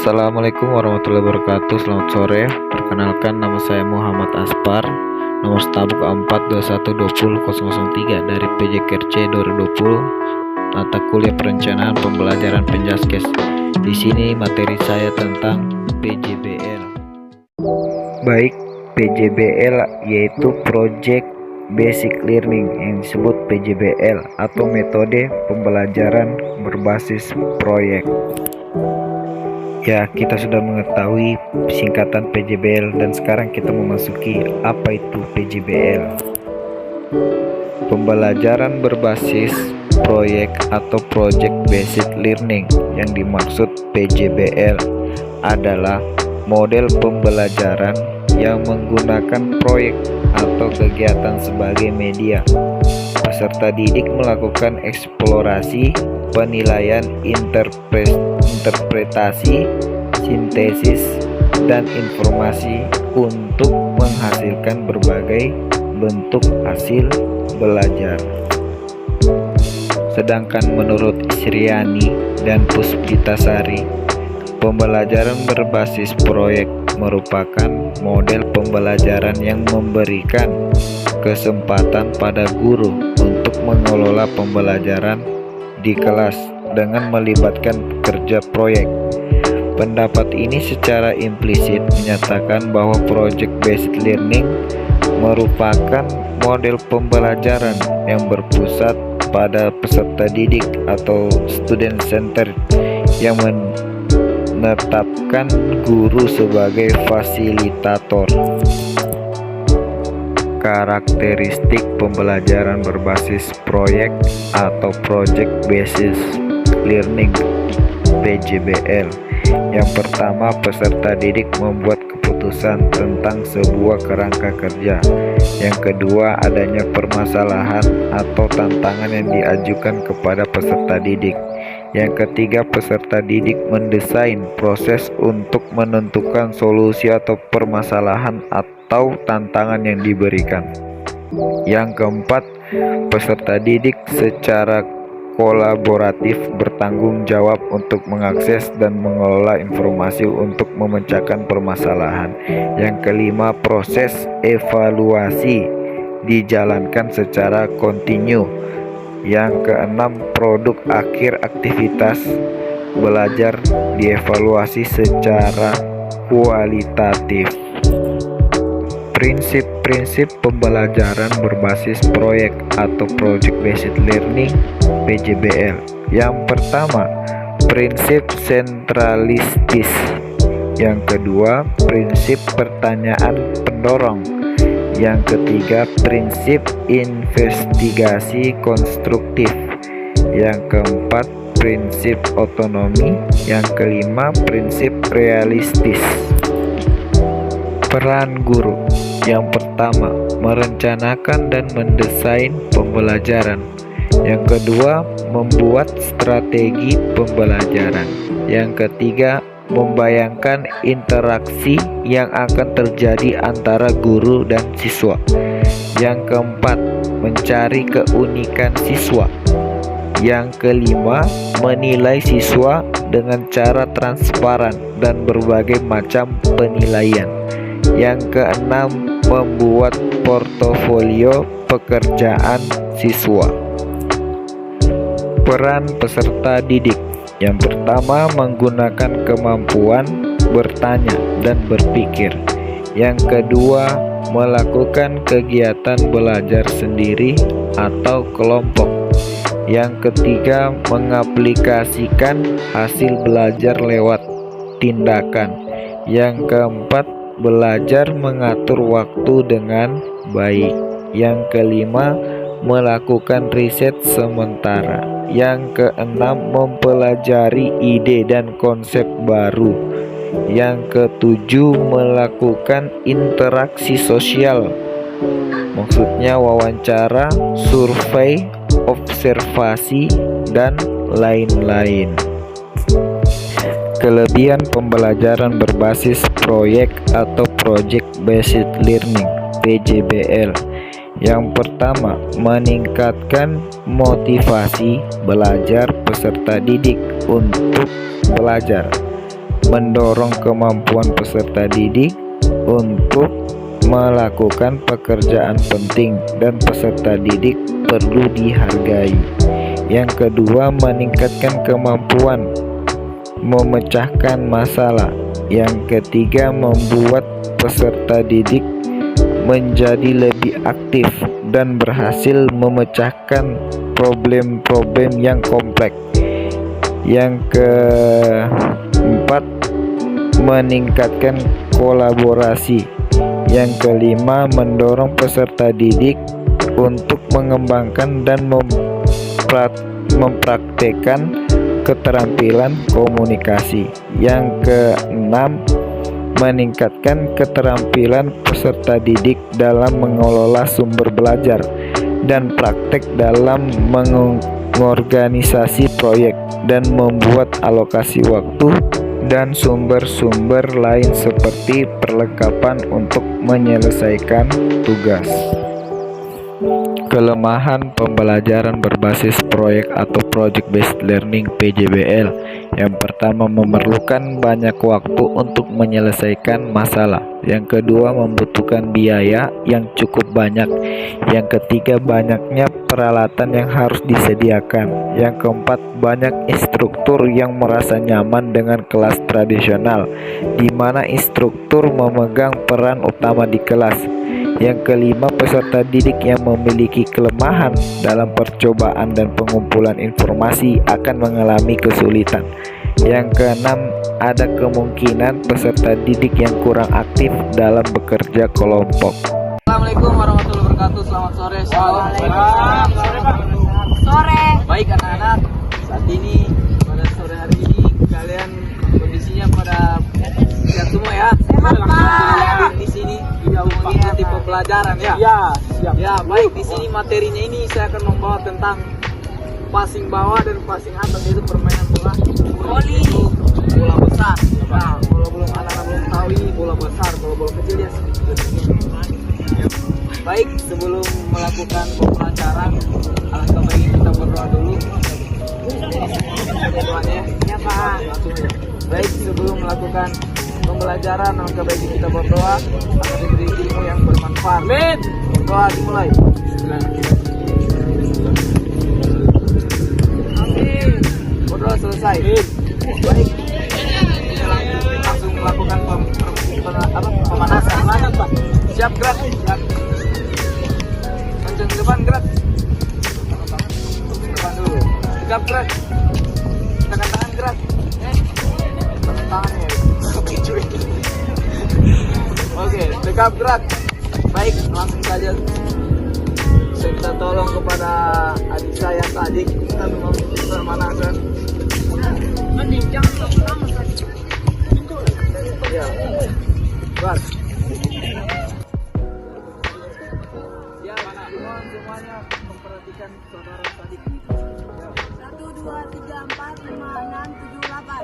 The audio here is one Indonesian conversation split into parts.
Assalamualaikum warahmatullahi wabarakatuh. Selamat sore. Perkenalkan, nama saya Muhammad Aspar. Nomor stabuk A421200003 dari PJKRC 2020. Mata kuliah perencanaan pembelajaran Penjaskes. Di sini materi saya tentang PJBL. Baik, PJBL yaitu Project Basic Learning yang disebut PJBL atau metode pembelajaran berbasis proyek. Ya, kita sudah mengetahui singkatan PJBL dan sekarang kita memasuki apa itu PJBL. Pembelajaran berbasis proyek atau Project Based Learning yang dimaksud PJBL adalah model pembelajaran yang menggunakan proyek atau kegiatan sebagai media. Peserta didik melakukan eksplorasi, penilaian, interpretasi, sintesis, dan informasi untuk menghasilkan berbagai bentuk hasil belajar. Sedangkan menurut Isriani dan Puspitasari, pembelajaran berbasis proyek merupakan model pembelajaran yang memberikan kesempatan pada guru untuk mengelola pembelajaran di kelas dengan melibatkan kerja proyek. Pendapat ini secara implisit menyatakan bahwa project based learning merupakan model pembelajaran yang berpusat pada peserta didik atau student centered yang menetapkan guru sebagai fasilitator. Karakteristik pembelajaran berbasis proyek atau Project Based Learning PJBL. Yang pertama, peserta didik membuat keputusan tentang sebuah kerangka kerja. Yang kedua, adanya permasalahan atau tantangan yang diajukan kepada peserta didik. Yang ketiga, peserta didik mendesain proses untuk menentukan solusi atau permasalahan atau tantangan yang diberikan. Yang keempat, peserta didik secara kolaboratif bertanggung jawab untuk mengakses dan mengelola informasi untuk memecahkan permasalahan. Yang kelima, proses evaluasi dijalankan secara kontinu. Yang keenam, produk akhir aktivitas belajar dievaluasi secara kualitatif. Prinsip-prinsip pembelajaran berbasis proyek atau Project Based Learning PJBL. Yang pertama, prinsip sentralistis. Yang kedua, prinsip pertanyaan pendorong. Yang ketiga, prinsip investigasi konstruktif. Yang keempat, prinsip otonomi. Yang kelima, prinsip realistis. Peran guru. Yang pertama, merencanakan dan mendesain pembelajaran. Yang kedua, membuat strategi pembelajaran. Yang ketiga, membayangkan interaksi yang akan terjadi antara guru dan siswa. Yang keempat, mencari keunikan siswa. Yang kelima, menilai siswa dengan cara transparan dan berbagai macam penilaian. Yang keenam, membuat portofolio pekerjaan siswa. Peran peserta didik. Yang pertama, menggunakan kemampuan bertanya dan berpikir. Yang kedua, melakukan kegiatan belajar sendiri atau kelompok. Yang ketiga, mengaplikasikan hasil belajar lewat tindakan. Yang keempat, belajar mengatur waktu dengan baik. Yang kelima, melakukan riset sementara. Yang keenam, mempelajari ide dan konsep baru. Yang ketujuh, melakukan interaksi sosial. Maksudnya wawancara, survei, observasi, dan lain-lain. Kelebihan pembelajaran berbasis proyek atau Project Based Learning PJBL. Yang pertama, meningkatkan motivasi belajar peserta didik untuk belajar. mendorong kemampuan peserta didik untuk melakukan pekerjaan penting dan peserta didik perlu dihargai. Yang kedua, meningkatkan kemampuan memecahkan masalah. Yang ketiga, membuat peserta didik menjadi lebih aktif dan berhasil memecahkan problem-problem yang kompleks. Yang keempat, meningkatkan kolaborasi. Yang kelima, mendorong peserta didik untuk mengembangkan dan mempraktekkan keterampilan komunikasi. Yang keenam, meningkatkan keterampilan peserta didik dalam mengelola sumber belajar dan praktek dalam mengorganisasi proyek dan membuat alokasi waktu dan sumber-sumber lain seperti perlengkapan untuk menyelesaikan tugas. Kelemahan pembelajaran berbasis proyek atau project based learning (PJBL). Yang pertama, memerlukan banyak waktu untuk menyelesaikan masalah. Yang kedua, membutuhkan biaya yang cukup banyak. Yang ketiga, banyaknya peralatan yang harus disediakan. Yang keempat, banyak instruktur yang merasa nyaman dengan kelas tradisional, di mana instruktur memegang peran utama di kelas. Yang kelima, peserta didik yang memiliki kelemahan dalam percobaan dan pengumpulan informasi akan mengalami kesulitan. Yang keenam, ada kemungkinan peserta didik yang kurang aktif dalam bekerja kelompok. Assalamualaikum warahmatullahi wabarakatuh. Selamat sore. Sore. Baik anak-anak, saat ini pada sore hari ini kalian kondisinya pada sehat semua ya. Sehat Pak. Di sini mengikuti pembelajaran ya. Ya, siap. Ya, baik, di sini materinya ini saya akan membawa tentang passing bawah dan passing atas, yaitu permainan bola voli, bola besar. Nah, kalau belum anak-anak belum tahu ini bola besar, kalau bola kecil ya sedikit. Baik, sebelum melakukan pembelajaran, alangkah baik kita berdoa dulu. Doanya ya Pak. Baik, sebelum melakukan pembelajaran, alangkah baik kita berdoa agar diberi ilmu yang bermanfaat. Amin. Doa dimulai. Amin. Berdoa selesai. Baik, kita langsung melakukan pemanasan. Pak. Siap, gerak. Kencang ke depan, gerak. Depan dulu. Tegap, gerak. Tekan tangan, gerak. Tekan tangan ya. Oke, tegap, gerak. Baik, langsung saja saya minta tolong kepada adik saya tadi, kita melakukan pemanasan. Ya, buat. Ya, mohon semuanya memperhatikan saudara tadi. 1, 2, 3, 4, 5, 6, 7, 8.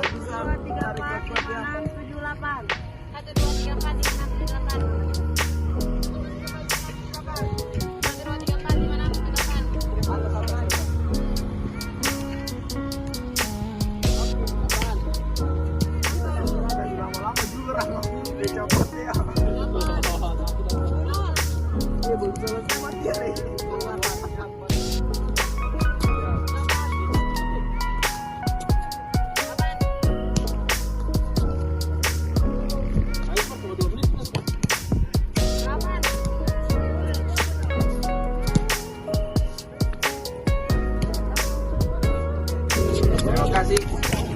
1, 2, 3, 4, 5, 6, 7, 8. 1, 2, 3, 4, 5, 6, 7, 8. 1, 2, 3, 4, 5, 6, 7, 8. Lama-lama juga dia copot ya. Dia belum selesai materi. Terima kasih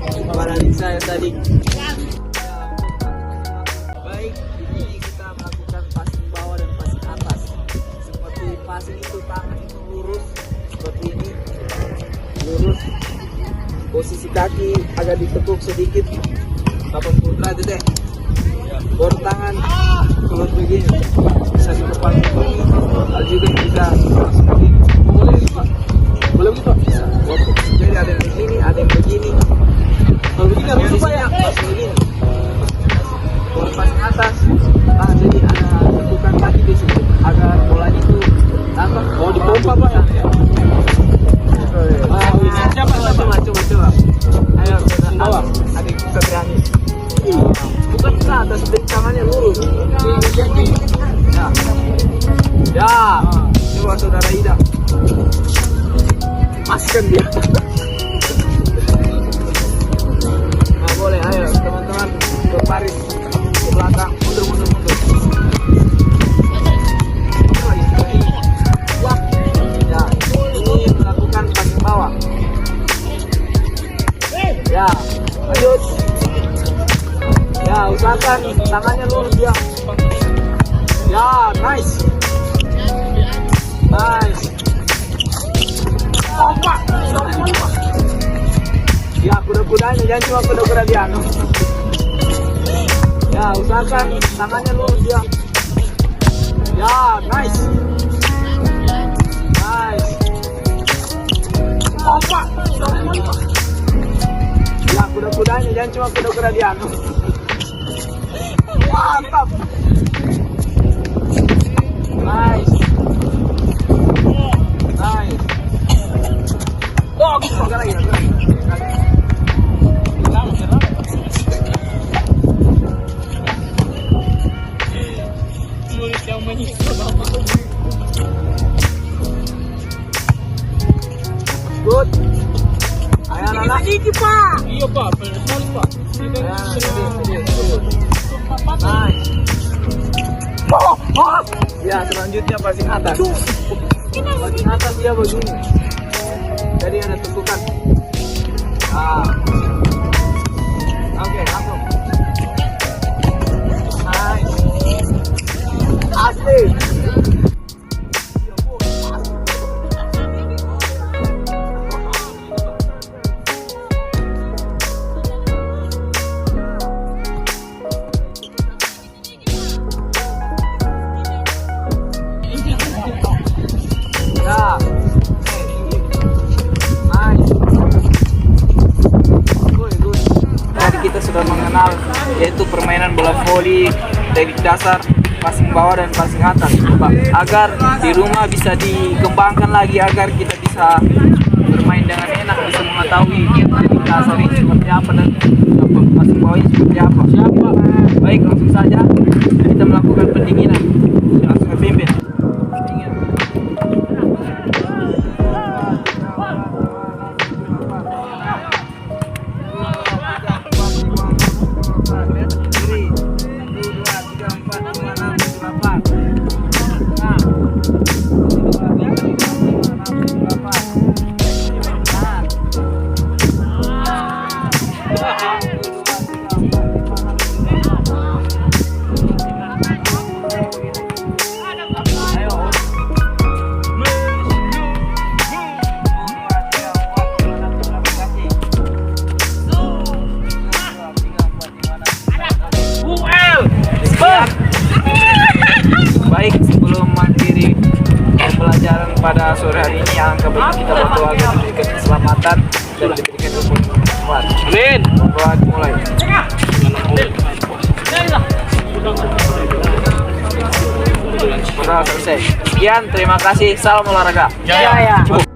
kepada adik saya tadi. Baik, ini kita melakukan passing bawah dan passing atas. Seperti passing itu tangan itu lurus seperti ini, lurus. Posisi kaki agak ditekuk sedikit 80 derajat deh. Baru tangan keluar begini, bisa di depan begini, atau juga bisa begini. Boleh Pak? Boleh gitu Pak? Bisa. Jadi ada yang begini, ada yang begini. Kalau begini harus lupa ya, pas begini. Kalau passing atas, nah jadi ada tekukan kaki di situ agar bolanya itu apa? Oh dipompa Pak ya? Siapa? baris ke belakang, mundur. Wah, ya, ini melakukan passing bawah. Ya, lanjut. Ya, usahakan tangannya lurus dia. Ya, nice. Opa. Ya, kuda-kudanya jangan cuma kuda-kuda biasa. Ya, usahakan tangannya lurus dia. Ya, nice. Opa. Ya, kuda-kudanya jangan cuma kuda-kuda biasa. Mantap. Nice. Oh, agak lagi. Good. Ayo anak. Ini Pak. Iya Pak, sekali Pak. Nice. Ya, selanjutnya passing atas. Passing atas dia begini. Jadi ada tumpukan. Oke, langsung. Nice. Asli. Ya. Nice. Good. Tadi kita sudah mengenal yaitu permainan bola voli, teknik dasar, passing bawah dan passing atas, Pak. Agar di rumah bisa dikembangkan lagi agar kita bisa bermain dengan enak, bisa mengetahui teknik dasar ini seperti apa dan passing bawahnya seperti apa. Siapa? Baik, langsung saja kita melakukan pendinginan. Langsung ke pimpin. Baik, sebelum mengakhiri pembelajaran pada sore hari ini, alangkah baik kita berdoa agar diberikan keselamatan dan diberikan keberuntungan. Amin. Berdoa dimulai. Berdoa selesai. Sekian, terima kasih. Salam olahraga. Jaya. Cukup.